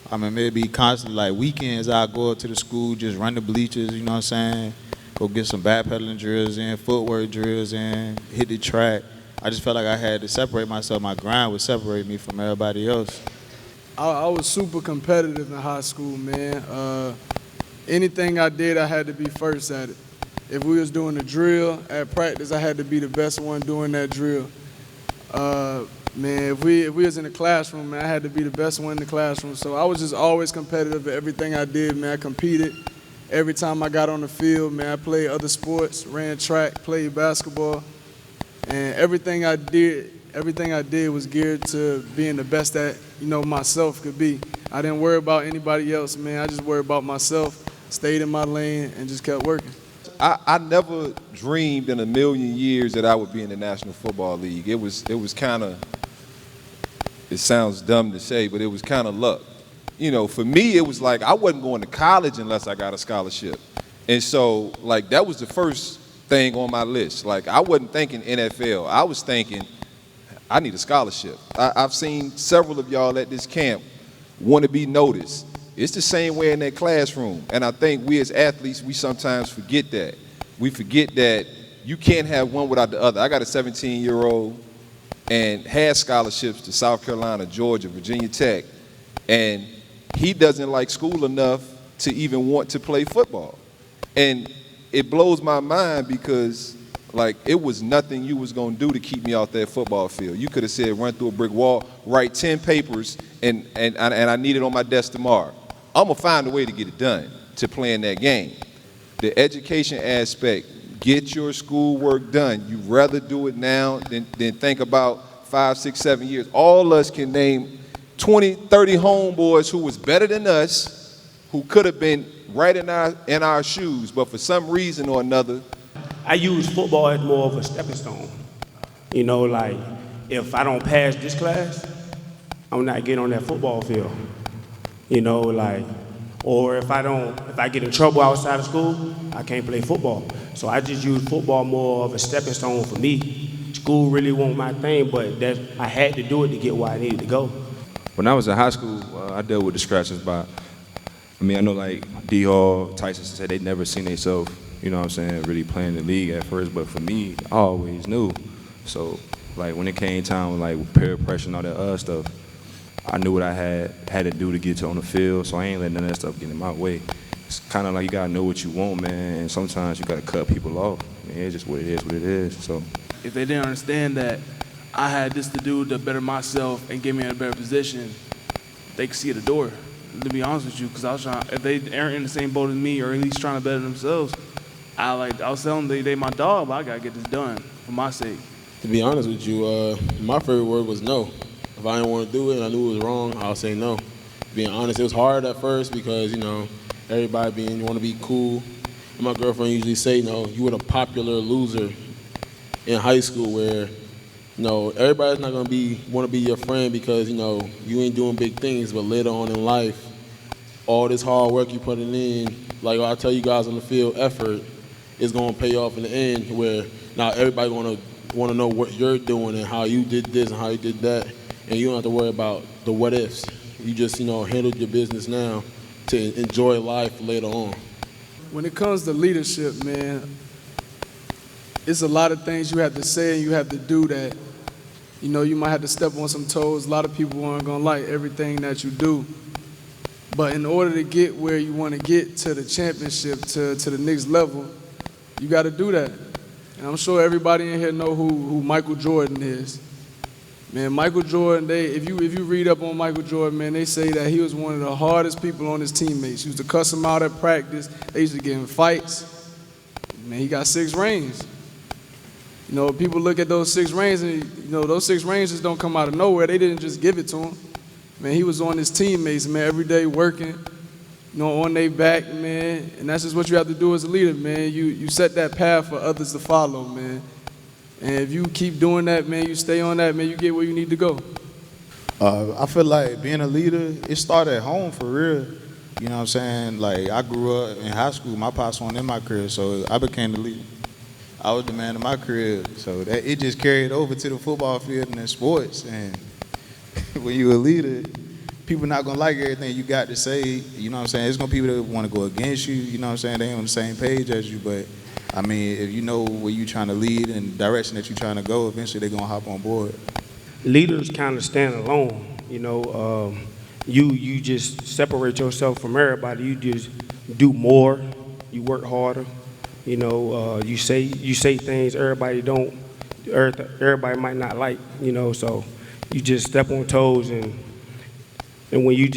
I mean, maybe constantly, like weekends, I go up to the school, just run the bleachers, you know what I'm saying? Go get some backpedaling drills in, footwork drills in, hit the track. I just felt like I had to separate myself. My grind would separate me from everybody else. I was super competitive in high school, man. Anything I did, I had to be first at it. If we was doing a drill at practice, I had to be the best one doing that drill. Man, if we was in the classroom, man, I had to be the best one in the classroom. So I was just always competitive at everything I did, man. I competed every time I got on the field, man. I played other sports, ran track, played basketball, and everything I did was geared to being the best that, myself could be. I didn't worry about anybody else, man. I just worried about myself, stayed in my lane, and just kept working. I never dreamed in a million years that I would be in the National Football League. It was kind of, it sounds dumb to say, but it was kind of luck. For me, it was like I wasn't going to college unless I got a scholarship. And so, like, that was the first thing on my list. Like, I wasn't thinking NFL. I was thinking, I need a scholarship. I've seen several of y'all at this camp want to be noticed. It's the same way in that classroom. And I think we as athletes, we sometimes forget that. We forget that you can't have one without the other. I got a 17-year-old and had scholarships to South Carolina, Georgia, Virginia Tech, and he doesn't like school enough to even want to play football. And it blows my mind because, like, it was nothing you was going to do to keep me off that football field. You could have said run through a brick wall, write 10 papers, and I need it on my desk tomorrow. I'm going to find a way to get it done to play in that game. The education aspect, get your schoolwork done. You'd rather do it now than think about 5, 6, 7 years. All of us can name 20, 30 homeboys who was better than us, who could have been right in our shoes, but for some reason or another. I use football as more of a stepping stone. Like, if I don't pass this class, I'm not getting on that football field. Or if I get in trouble outside of school, I can't play football. So I just use football more of a stepping stone for me. School really wasn't my thing, but I had to do it to get where I needed to go. When I was in high school, I dealt with distractions I know like D. Hall, Tyson said they never seen themselves, really playing the league at first, but for me, I always knew. So, like, when it came time, like, peer pressure and all that other stuff, I knew what I had to do to get on the field, so I ain't letting none of that stuff get in my way. It's kind of like you gotta know what you want, man, and sometimes you gotta cut people off. It's just what it is, so. If they didn't understand that I had this to do to better myself and get me in a better position, they could see the door, to be honest with you, because I was trying, if they aren't in the same boat as me or at least trying to better themselves, I was telling them they my dog, but I gotta get this done for my sake. To be honest with you, my favorite word was no. If I didn't want to do it and I knew it was wrong, I'll say no. Being honest, it was hard at first because, everybody you want to be cool. And my girlfriend usually say, you were a popular loser in high school where, everybody's not going to want to be your friend because, you ain't doing big things, but later on in life, all this hard work you putting in, like I tell you guys on the field, effort is going to pay off in the end where now everybody want to know what you're doing and how you did this and how you did that. And you don't have to worry about the what ifs. You just, handle your business now to enjoy life later on. When it comes to leadership, man, it's a lot of things you have to say and you have to do that, you might have to step on some toes. A lot of people aren't going to like everything that you do. But in order to get where you want to get to the championship, to the next level, you got to do that. And I'm sure everybody in here know who Michael Jordan is. Man, Michael Jordan, if you read up on Michael Jordan, man, they say that he was one of the hardest people on his teammates. He used to cuss him out at practice. They used to get in fights. Man, he got 6 rings. People look at those 6 rings and, those 6 rings just don't come out of nowhere. They didn't just give it to him. Man, he was on his teammates, man, every day working, on their back, man. And that's just what you have to do as a leader, man. You set that path for others to follow, man. And if you keep doing that, man, you stay on that, man, you get where you need to go. I feel like being a leader, it started at home for real. You know what I'm saying? Like, I grew up in high school. My pops wasn't in my crib, so I became the leader. I was the man in my crib, so it just carried over to the football field and in sports. And when you're a leader, people not gonna like everything you got to say. You know what I'm saying? There's gonna be people that want to go against you. You know what I'm saying? They ain't on the same page as you. But I mean, if you know where you trying to lead and the direction that you're trying to go, eventually they're gonna hop on board. Leaders kind of stand alone. You know, you just separate yourself from everybody. You just do more. You work harder. You know, you say things everybody might not like. You know, so you just step on toes, and when you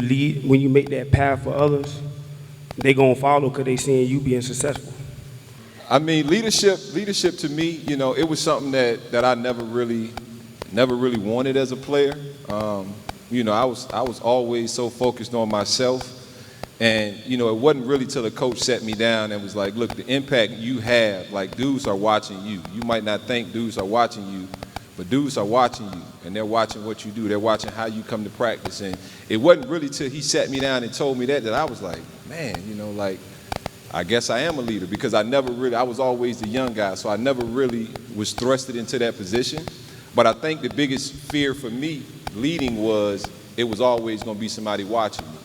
lead, when you make that path for others, they gonna follow because they seeing you being successful. I mean, leadership to me, you know, it was something that I never really wanted as a player. You know, I was always so focused on myself. And, you know, it wasn't really till the coach set me down and was like, look, the impact you have, like, dudes are watching you. You might not think dudes are watching you, but dudes are watching you, and they're watching what you do. They're watching how you come to practice. And it wasn't really till he sat me down and told me that I was like, man, you know, like, I guess I am a leader, because I was always the young guy, so I never really was thrusted into that position. But I think the biggest fear for me leading was it was always going to be somebody watching me.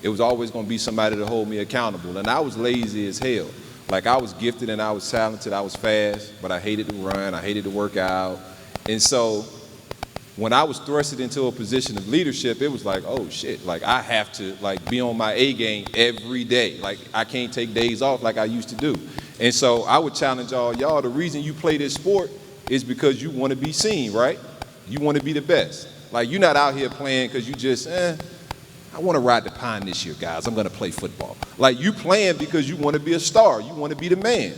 It was always going to be somebody to hold me accountable. And I was lazy as hell. Like, I was gifted and I was talented, I was fast, but I hated to run, I hated to work out. And so when I was thrusted into a position of leadership, it was like, oh shit, like I have to like be on my A game every day. Like, I can't take days off like I used to do. And so I would challenge y'all, the reason you play this sport is because you want to be seen, right? You want to be the best. Like, you're not out here playing because you just, I want to ride the pine this year, guys. I'm going to play football. Like, you playing because you want to be a star. You want to be the man.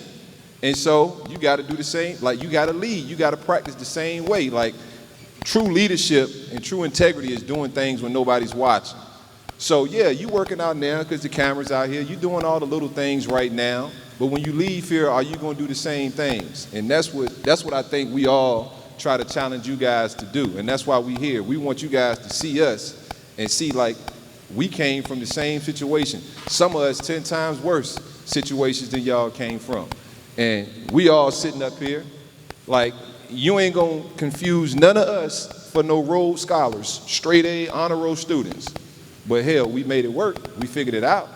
And so you got to do the same. Like, you got to lead. You got to practice the same way. Like, true leadership and true integrity is doing things when nobody's watching. So, yeah, you working out now because the camera's out here. You're doing all the little things right now. But when you leave here, are you going to do the same things? And that's what I think we all try to challenge you guys to do. And that's why we're here. We want you guys to see us and see, like, we came from the same situation. Some of us 10 times worse situations than y'all came from. And we all sitting up here, like, you ain't gonna confuse none of us for no Rhodes Scholars, straight A, honor roll students. But hell, we made it work. We figured it out.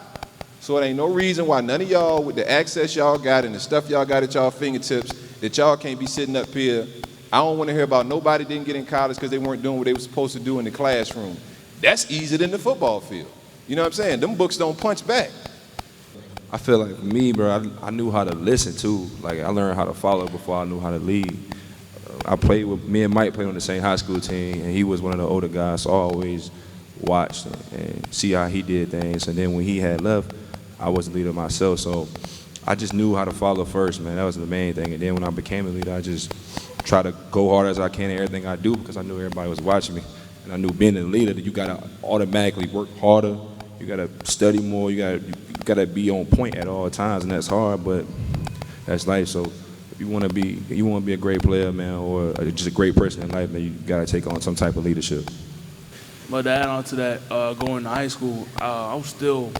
So it ain't no reason why none of y'all, with the access y'all got and the stuff y'all got at y'all fingertips, that y'all can't be sitting up here. I don't want to hear about nobody didn't get in college because they weren't doing what they were supposed to do in the classroom. That's easier than the football field. You know what I'm saying? Them books don't punch back. I feel like for me, bro, I knew how to listen too. Like, I learned how to follow before I knew how to lead. Me and Mike played on the same high school team, and he was one of the older guys, so I always watched and see how he did things. And then when he had left, I was a leader myself, so I just knew how to follow first, man. That was the main thing. And then when I became a leader, I just try to go hard as I can in everything I do because I knew everybody was watching me. And I knew being a leader that you gotta automatically work harder, you gotta study more, you gotta be on point at all times, and that's hard, but that's life. So if you wanna be a great player, man, or just a great person in life, man, you gotta take on some type of leadership. But to add on to that, going to high school, I was still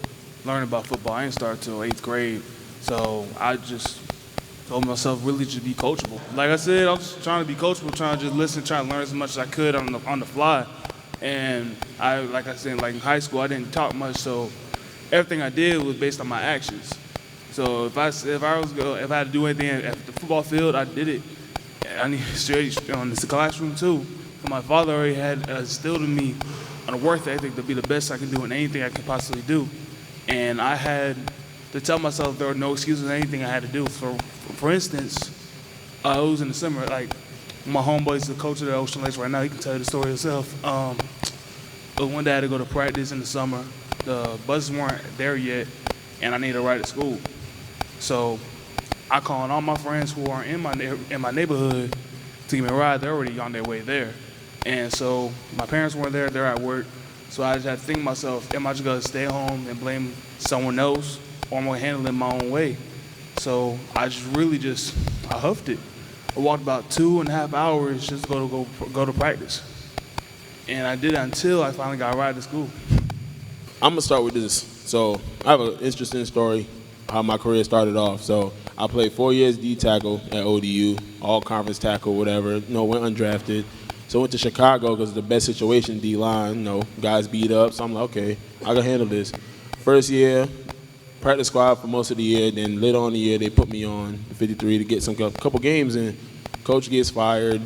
learning about football. I didn't start till 8th grade, so I just told myself really to be coachable. Like I said, I was trying to be coachable, trying to just listen, trying to learn as much as I could on the fly. And like I said, like in high school, I didn't talk much, so everything I did was based on my actions. So if I had to do anything at the football field, I did it. I need straight on the classroom too. My father already had instilled in me on a work ethic to be the best I can do in anything I could possibly do. And I had to tell myself there were no excuses in anything I had to do. For instance, it was in the summer, like my homeboy's the coach of the Ocean Lakes right now, he can tell you the story himself. But one day I had to go to practice in the summer. The buses weren't there yet, and I needed a ride to school. So I called all my friends who are in my neighborhood to give me a ride. They're already on their way there. And so my parents weren't there, they're at work. So I just had to think to myself, am I just gonna stay home and blame someone else, or am I gonna handle it my own way? So I huffed it. I walked about 2.5 hours just to go to practice. And I did it until I finally got a ride to school. I'm gonna start with this. So I have an interesting story how my career started off. So I played 4 years D tackle at ODU, all conference tackle, whatever. Went undrafted. So I went to Chicago because the best situation, D-line, guys beat up. So I'm like, okay, I can handle this. First year, practice squad for most of the year. Then later on in the year, they put me on the 53 to get some couple games in. Coach gets fired,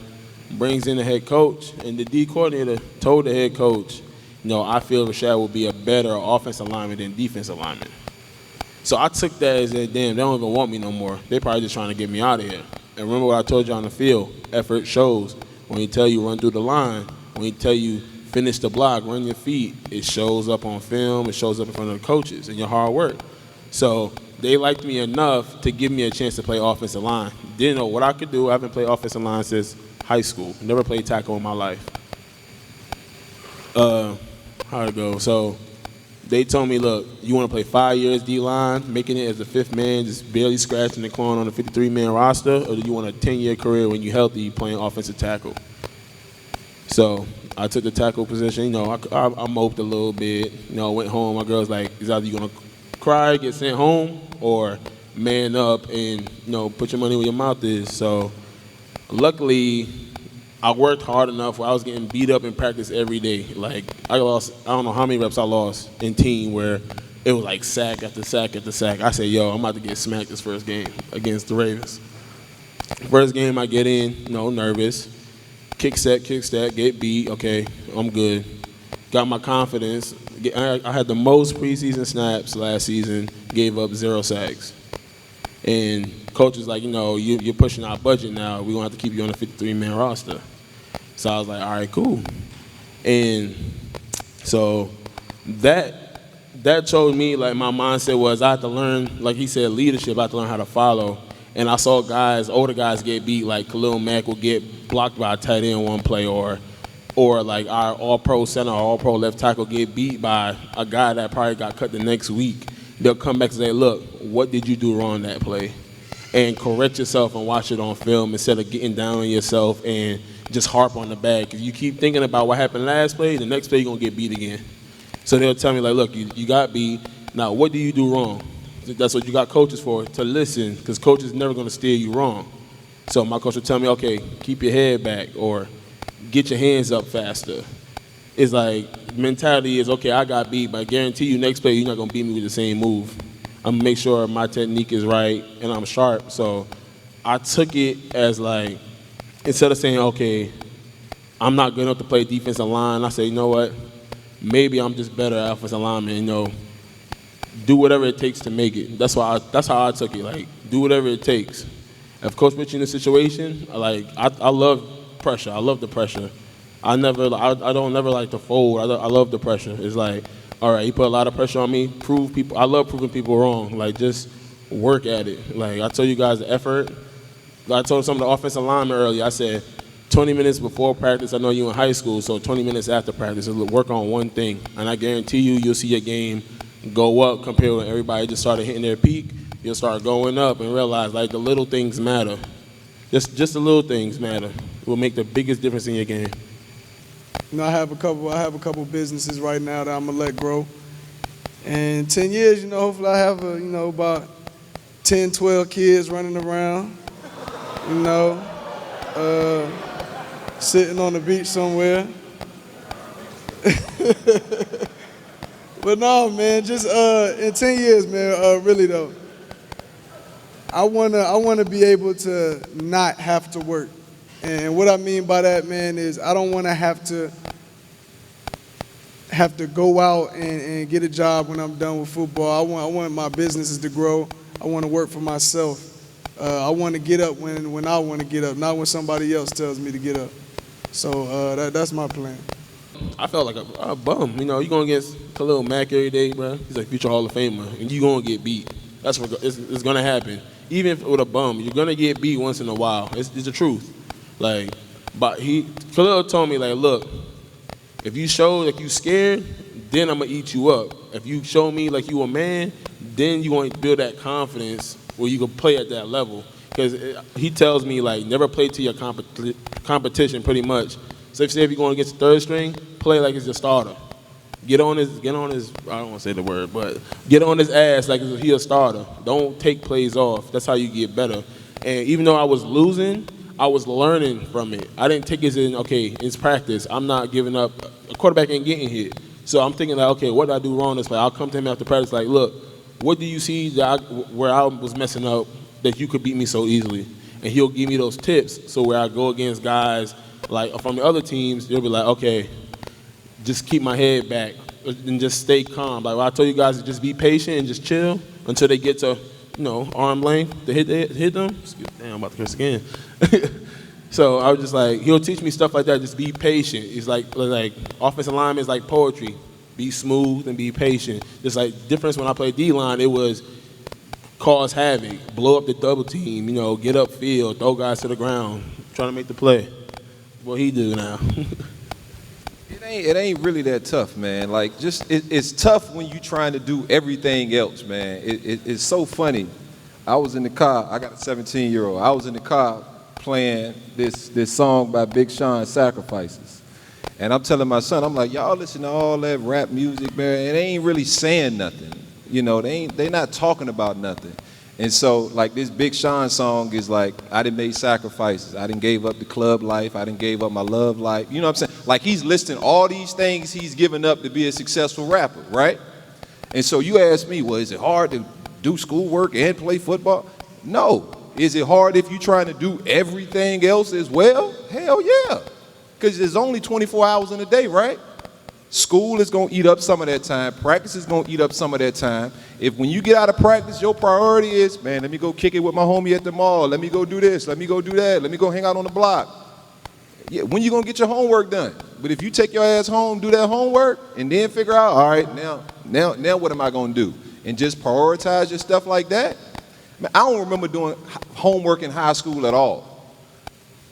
brings in the head coach, and the D coordinator told the head coach, I feel Rashad will be a better offensive lineman than defensive lineman. So I took that as damn, they don't even want me no more. They probably just trying to get me out of here. And remember what I told you on the field, effort shows. When he tell you run through the line, when he tell you finish the block, run your feet, it shows up on film, it shows up in front of the coaches and your hard work. So they liked me enough to give me a chance to play offensive line. Didn't know what I could do. I haven't played offensive line since high school. Never played tackle in my life. How'd it go? So they told me, look, you want to play 5 years D-line, making it as the fifth man, just barely scratching the clawing on the 53-man roster, or do you want a 10-year career when you're healthy playing offensive tackle? So I took the tackle position. I moped a little bit. Went home. My girl's like, is either you going to cry, get sent home, or man up and, put your money where your mouth is. So luckily, I worked hard enough where I was getting beat up in practice every day. Like, I don't know how many reps I lost in team where it was like sack after sack after sack. I said, I'm about to get smacked this first game against the Ravens. First game I get in, nervous. Kick set, get beat. Okay, I'm good. Got my confidence. I had the most preseason snaps last season, gave up 0 sacks. And coach was like, you're pushing our budget now. We're going to have to keep you on the 53-man roster. So I was like, all right, cool. And so that showed me, like, my mindset was I had to learn, like he said, leadership. I had to learn how to follow. And I saw older guys get beat, like Khalil Mack will get blocked by a tight end one play, or like our all-pro center or all-pro left tackle get beat by a guy that probably got cut the next week. They'll come back and say, look, what did you do wrong that play? And correct yourself and watch it on film instead of getting down on yourself and just harp on the bag. If you keep thinking about what happened last play, the next play you're going to get beat again. So they'll tell me, like, look, you got beat. Now, what do you do wrong? That's what you got coaches for, to listen, because coach is never going to steer you wrong. So my coach would tell me, okay, keep your head back or get your hands up faster. It's like mentality is, okay, I got beat, but I guarantee you next play you're not going to beat me with the same move. I'm going to make sure my technique is right and I'm sharp. So I took it as like, instead of saying, okay, I'm not good enough to play defensive line, I say, you know what, maybe I'm just better at offensive lineman, do whatever it takes to make it. That's how I took it, like, do whatever it takes. If coach puts you in a situation, I love pressure. I love the pressure. I don't never like to fold. I love the pressure. It's like, all right, he put a lot of pressure on me. Prove people. I love proving people wrong. Like, just work at it. Like, I told you guys the effort. I told some of the offensive linemen earlier, I said 20 minutes before practice, I know you in high school, so 20 minutes after practice, work on one thing. And I guarantee you'll see your game go up compared when everybody just started hitting their peak. You'll start going up and realize, like, the little things matter. Just the little things matter. It will make the biggest difference in your game. I have a couple businesses right now that I'm gonna let grow. And in 10 years, hopefully I have about 10, 12 kids running around, sitting on the beach somewhere. But no, man, just in 10 years, man, really though, I wanna be able to not have to work. And what I mean by that, man, is I don't want to have to go out and get a job when I'm done with football. I want my businesses to grow. I want to work for myself. I want to get up when I want to get up, not when somebody else tells me to get up. So that's my plan. I felt like a bum. You're going against Khalil Mack every day, bro. He's like future Hall of Famer, and you're going to get beat. That's what it's going to happen. Even if with a bum, you're going to get beat once in a while. It's the truth. Like, but Khalil told me, like, look, if you show like you scared, then I'm going to eat you up. If you show me like you a man, then you're going to build that confidence where you can play at that level. Because he tells me, like, never play to your competition pretty much. So if you're going against the third string, play like it's your starter. Get on his, I don't want to say the word, but get on his ass like he's a starter. Don't take plays off. That's how you get better. And even though I was losing, I was learning from it. I didn't take it as in, okay, it's practice. I'm not giving up. A quarterback ain't getting hit. So I'm thinking like, okay, what did I do wrong this play? I'll come to him after practice like, look, what do you see that where I was messing up that you could beat me so easily? And he'll give me those tips. So where I go against guys like from the other teams, they'll be like, okay, just keep my head back and just stay calm. Like I told you guys to just be patient and just chill until they get to, arm length to hit them. Damn, I'm about to curse again. So I was just like, he'll teach me stuff like that. Just be patient. It's like offensive lineman is like poetry. Be smooth and be patient. Just like difference when I played D-line, it was cause havoc, blow up the double team, get upfield, throw guys to the ground, trying to make the play. What he do now. It ain't really that tough, man. Like, it's tough when you trying to do everything else, man. It's so funny. I was in the car. I got a 17-year-old. I was in the car playing this song by Big Sean, Sacrifices. And I'm telling my son, I'm like, y'all listen to all that rap music, man. It ain't really saying nothing. They not talking about nothing. And so, like, this Big Sean song is like, I done made sacrifices. I done gave up the club life. I done gave up my love life. You know what I'm saying? Like, he's listing all these things he's given up to be a successful rapper, right? And so you ask me, well, is it hard to do schoolwork and play football? No. Is it hard if you're trying to do everything else as well? Hell yeah. Because there's only 24 hours in a day, right? School is going to eat up some of that time. Practice is going to eat up some of that time. If when you get out of practice, your priority is, man, let me go kick it with my homie at the mall. Let me go do this. Let me go do that. Let me go hang out on the block. Yeah, when you going to get your homework done? But if you take your ass home, do that homework, and then figure out, all right, now what am I going to do? And just prioritize your stuff like that. Man, I don't remember doing homework in high school at all.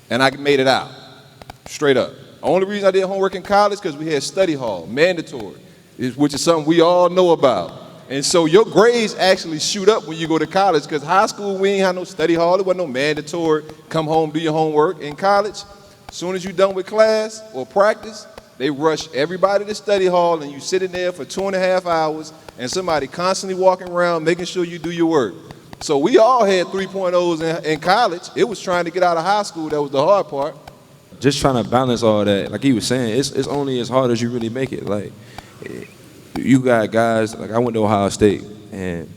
And I made it out, straight up. Only reason I did homework in college because we had study hall, mandatory, which is something we all know about. And so your grades actually shoot up when you go to college because high school, we ain't had no study hall. It wasn't no mandatory, come home, do your homework. In college, as soon as you're done with class or practice, they rush everybody to study hall and you sit in there for 2.5 hours and somebody constantly walking around making sure you do your work. So we all had 3.0s in college. It was trying to get out of high school that was the hard part. Just trying to balance all that, like he was saying, it's only as hard as you really make it. Like, you got guys, like I went to Ohio State, and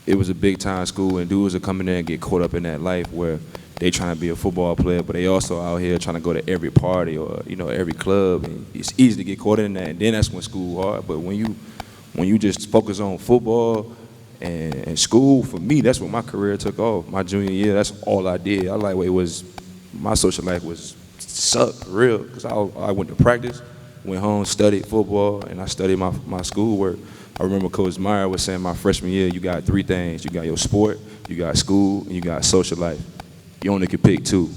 it was a big-time school, and dudes are coming there and get caught up in that life where they trying to be a football player, but they also out here trying to go to every party or, every club, and it's easy to get caught in that, and then that's when school hard. But when you just focus on football and school, for me, that's when my career took off. My junior year, that's all I did. My social life sucked real because I went to practice, went home, studied football, and I studied my schoolwork. I remember Coach Meyer was saying my freshman year, you got 3 things. You got your sport, you got school, and you got social life. You only can pick 2.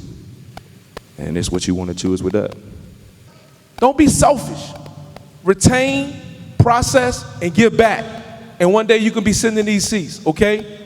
And it's what you want to choose with that. Don't be selfish. Retain, process, and give back. And one day you can be sitting in these seats, okay?